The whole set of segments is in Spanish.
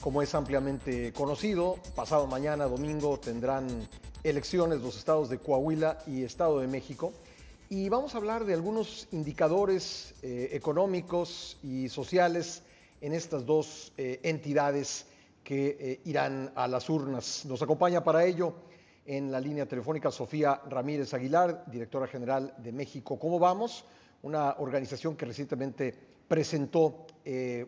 Como es ampliamente conocido, pasado mañana, domingo, tendrán elecciones los estados de Coahuila y Estado de México. Y vamos a hablar de algunos indicadores económicos y sociales en estas dos entidades que irán a las urnas. Nos acompaña para ello en la línea telefónica Sofía Ramírez Aguilar, directora general de México ¿Cómo vamos? Una organización que recientemente presentó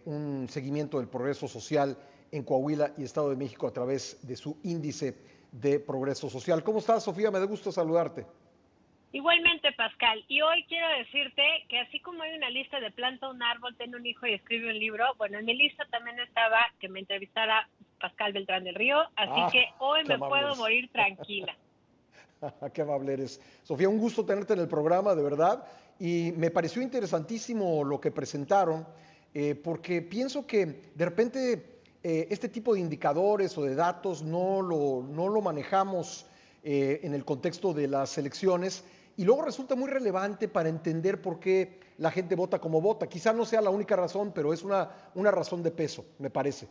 un seguimiento del progreso social en Coahuila y Estado de México a través de su índice de progreso social. ¿Cómo estás, Sofía? Me da gusto saludarte. Igualmente, Pascal, y hoy quiero decirte que así como hay una lista de planta un árbol, ten un hijo y escribe un libro, bueno, en mi lista también estaba que me entrevistara Pascal Beltrán del Río, así que hoy Qué me amable puedo eres. morir tranquila. Qué amable eres. Sofía, un gusto tenerte en el programa, de verdad. Y me pareció interesantísimo lo que presentaron, porque pienso que de repente este tipo de indicadores o de datos no lo manejamos en el contexto de las elecciones y luego resulta muy relevante para entender por qué la gente vota como vota. Quizá no sea la única razón, pero es una razón de peso, me parece.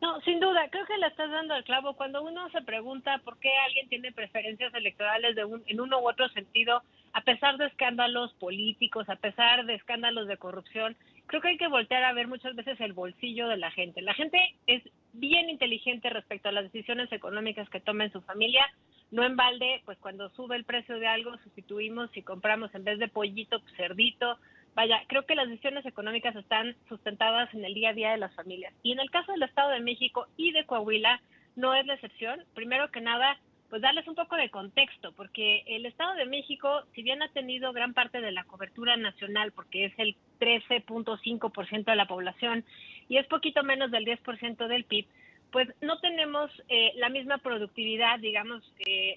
No, sin duda, creo que le estás dando el clavo. Cuando uno se pregunta por qué alguien tiene preferencias electorales en uno u otro sentido, a pesar de escándalos políticos, a pesar de escándalos de corrupción, creo que hay que voltear a ver muchas veces el bolsillo de la gente. La gente es bien inteligente respecto a las decisiones económicas que toma en su familia. No en balde, pues cuando sube el precio de algo, sustituimos y compramos en vez de pollito, pues, cerdito. Vaya, creo que las decisiones económicas están sustentadas en el día a día de las familias. Y en el caso del Estado de México y de Coahuila, no es la excepción. Primero que nada, pues darles un poco de contexto, porque el Estado de México, si bien ha tenido gran parte de la cobertura nacional, porque es el 13.5% de la población y es poquito menos del 10% del PIB, pues no tenemos la misma productividad, digamos,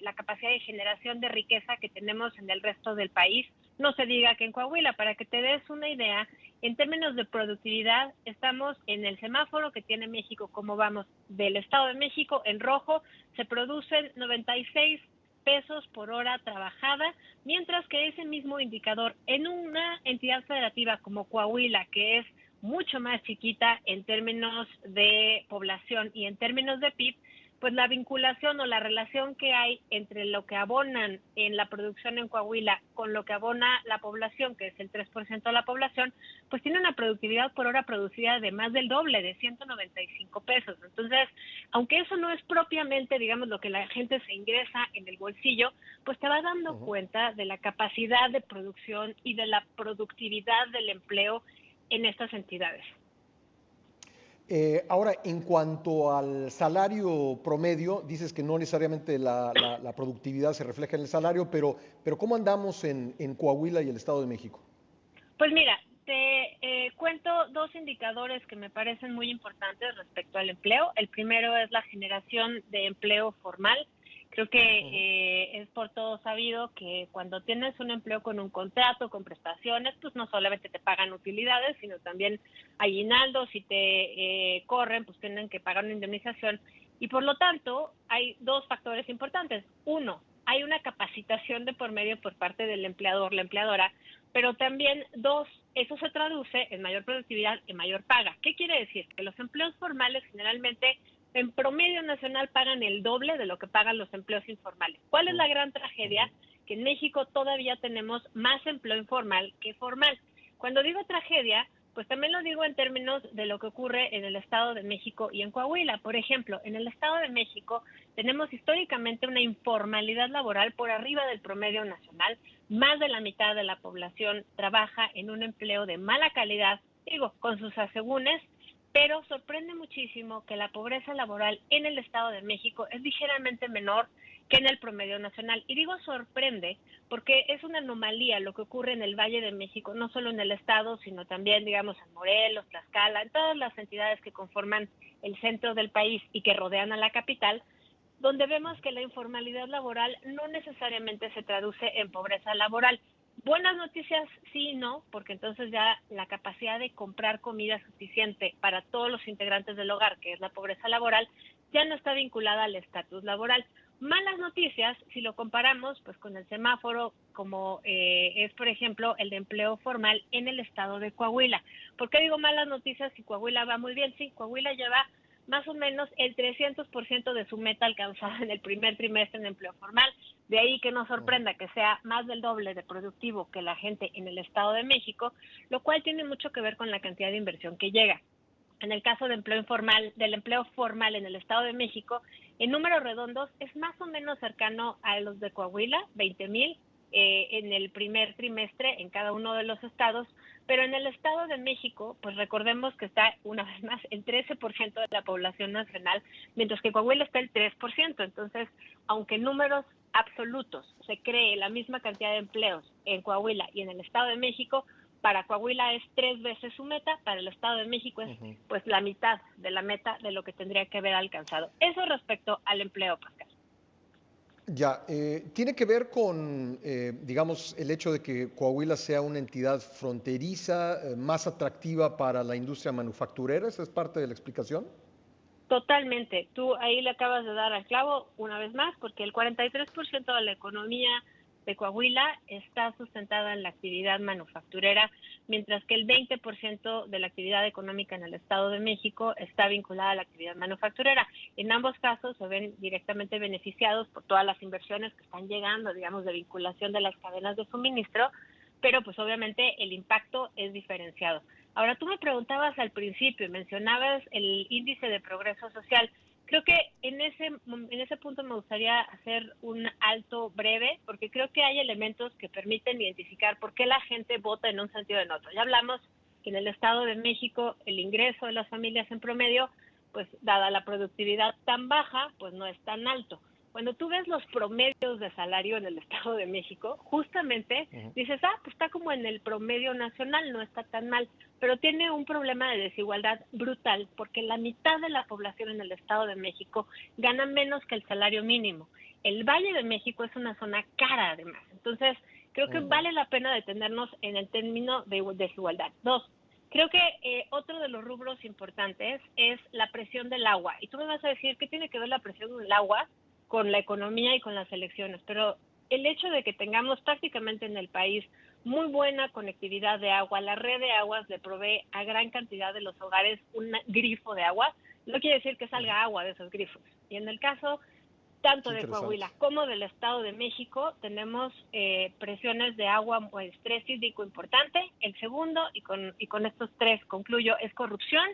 la capacidad de generación de riqueza que tenemos en el resto del país. No se diga que en Coahuila, para que te des una idea, en términos de productividad, estamos en el semáforo que tiene México, como vamos, del Estado de México, en rojo, se producen 96 pesos por hora trabajada, mientras que ese mismo indicador en una entidad federativa como Coahuila, que es mucho más chiquita en términos de población y en términos de PIB, pues la vinculación o la relación que hay entre lo que abonan en la producción en Coahuila con lo que abona la población, que es el 3% de la población, pues tiene una productividad por hora producida de más del doble, de 195 pesos. Entonces, aunque eso no es propiamente, digamos, lo que la gente se ingresa en el bolsillo, pues te vas dando cuenta de la capacidad de producción y de la productividad del empleo en estas entidades. Ahora, en cuanto al salario promedio, dices que no necesariamente la productividad se refleja en el salario, pero ¿cómo andamos en Coahuila y el Estado de México? Pues mira, te cuento dos indicadores que me parecen muy importantes respecto al empleo. El primero es la generación de empleo formal. Creo que es por todo sabido que cuando tienes un empleo con un contrato, con prestaciones, pues no solamente te pagan utilidades, sino también aguinaldos. Si te corren, pues tienen que pagar una indemnización. Y por lo tanto, hay dos factores importantes. Uno, hay una capacitación de por medio por parte del empleador, la empleadora, pero también dos, eso se traduce en mayor productividad, en mayor paga. ¿Qué quiere decir? Que los empleos formales generalmente en promedio nacional pagan el doble de lo que pagan los empleos informales. ¿Cuál es la gran tragedia? Que en México todavía tenemos más empleo informal que formal. Cuando digo tragedia, pues también lo digo en términos de lo que ocurre en el Estado de México y en Coahuila. Por ejemplo, en el Estado de México tenemos históricamente una informalidad laboral por arriba del promedio nacional. Más de la mitad de la población trabaja en un empleo de mala calidad, digo, con sus asegúnes, pero sorprende muchísimo que la pobreza laboral en el Estado de México es ligeramente menor que en el promedio nacional. Y digo sorprende porque es una anomalía lo que ocurre en el Valle de México, no solo en el Estado, sino también, digamos, en Morelos, Tlaxcala, en todas las entidades que conforman el centro del país y que rodean a la capital, donde vemos que la informalidad laboral no necesariamente se traduce en pobreza laboral. Buenas noticias, sí y no, porque entonces ya la capacidad de comprar comida suficiente para todos los integrantes del hogar, que es la pobreza laboral, ya no está vinculada al estatus laboral. Malas noticias, si lo comparamos pues con el semáforo, como es, por ejemplo, el de empleo formal en el estado de Coahuila. ¿Por qué digo malas noticias si Coahuila va muy bien? Sí, Coahuila lleva más o menos el 300% de su meta alcanzada en el primer trimestre en empleo formal. De ahí que nos sorprenda que sea más del doble de productivo que la gente en el Estado de México, lo cual tiene mucho que ver con la cantidad de inversión que llega. En el caso de empleo informal, del empleo formal en el Estado de México, en números redondos es más o menos cercano a los de Coahuila, 20,000 en el primer trimestre en cada uno de los estados, pero en el Estado de México, pues recordemos que está una vez más el 13% de la población nacional, mientras que Coahuila está el 3%. Entonces, aunque en números absolutos se cree la misma cantidad de empleos en Coahuila y en el Estado de México, para Coahuila es 3 veces su meta, para el Estado de México es pues la mitad de la meta de lo que tendría que haber alcanzado. Eso respecto al empleo, Pascal. Ya, tiene que ver con, digamos, el hecho de que Coahuila sea una entidad fronteriza, más atractiva para la industria manufacturera. ¿Esa es parte de la explicación? Totalmente. Tú ahí le acabas de dar al clavo una vez más, porque el 43% de la economía de Coahuila está sustentada en la actividad manufacturera, mientras que el 20% de la actividad económica en el Estado de México está vinculada a la actividad manufacturera. En ambos casos se ven directamente beneficiados por todas las inversiones que están llegando, digamos, de vinculación de las cadenas de suministro, pero pues obviamente el impacto es diferenciado. Ahora, tú me preguntabas al principio, mencionabas el índice de progreso social. Creo que en ese punto me gustaría hacer un alto breve, porque creo que hay elementos que permiten identificar por qué la gente vota en un sentido o en otro. Ya hablamos que en el Estado de México el ingreso de las familias en promedio, pues dada la productividad tan baja, pues no es tan alto. Cuando tú ves los promedios de salario en el Estado de México, justamente dices, pues está como en el promedio nacional, no está tan mal, pero tiene un problema de desigualdad brutal, porque la mitad de la población en el Estado de México gana menos que el salario mínimo. El Valle de México es una zona cara, además. Entonces, creo que vale la pena detenernos en el término de desigualdad. Dos, creo que otro de los rubros importantes es la presión del agua. Y tú me vas a decir, ¿qué tiene que ver la presión del agua con la economía y con las elecciones? Pero el hecho de que tengamos prácticamente en el país muy buena conectividad de agua, la red de aguas le provee a gran cantidad de los hogares un grifo de agua, no quiere decir que salga agua de esos grifos. Y en el caso tanto de Coahuila como del Estado de México tenemos presiones de agua o estrés hídrico importante. El segundo, y con estos tres concluyo, es corrupción.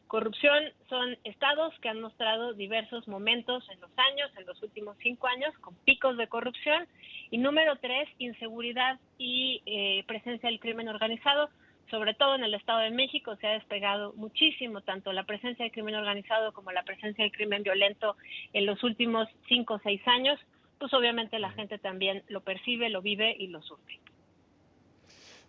Corrupción son estados que han mostrado diversos momentos en los años, en los últimos 5 años, con picos de corrupción. Y número 3, inseguridad y presencia del crimen organizado. Sobre todo en el Estado de México se ha despegado muchísimo tanto la presencia del crimen organizado como la presencia del crimen violento en los últimos 5 o 6 años. Pues obviamente la gente también lo percibe, lo vive y lo sufre.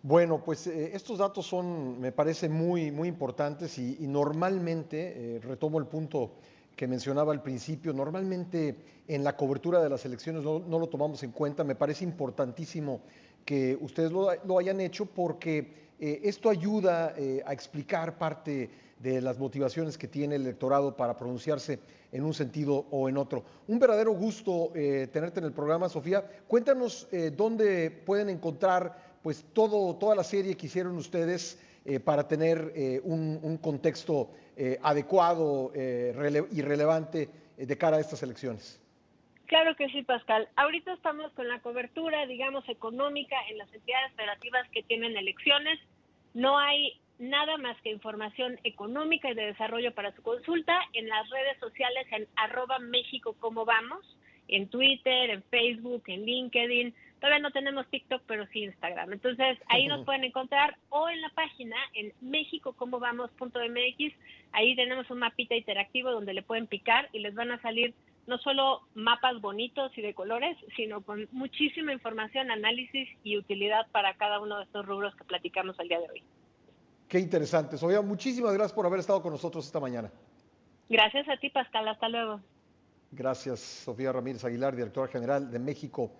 Bueno, pues estos datos son, me parece, muy importantes y normalmente, retomo el punto que mencionaba al principio, normalmente en la cobertura de las elecciones no lo tomamos en cuenta. Me parece importantísimo que ustedes lo hayan hecho porque esto ayuda a explicar parte de las motivaciones que tiene el electorado para pronunciarse en un sentido o en otro. Un verdadero gusto tenerte en el programa, Sofía. Cuéntanos dónde pueden encontrar pues toda la serie que hicieron ustedes para tener un contexto adecuado y relevante de cara a estas elecciones. Claro que sí, Pascal. Ahorita estamos con la cobertura, digamos, económica en las entidades federativas que tienen elecciones. No hay nada más que información económica y de desarrollo para su consulta en las redes sociales en @México Cómo Vamos, en Twitter, en Facebook, en LinkedIn. Todavía no tenemos TikTok, pero sí Instagram. Entonces, ahí nos pueden encontrar o en la página en mexicocomovamos.mx. Ahí tenemos un mapita interactivo donde le pueden picar y les van a salir no solo mapas bonitos y de colores, sino con muchísima información, análisis y utilidad para cada uno de estos rubros que platicamos el día de hoy. Qué interesante. Sofía, muchísimas gracias por haber estado con nosotros esta mañana. Gracias a ti, Pascal. Hasta luego. Gracias, Sofía Ramírez Aguilar, directora general de México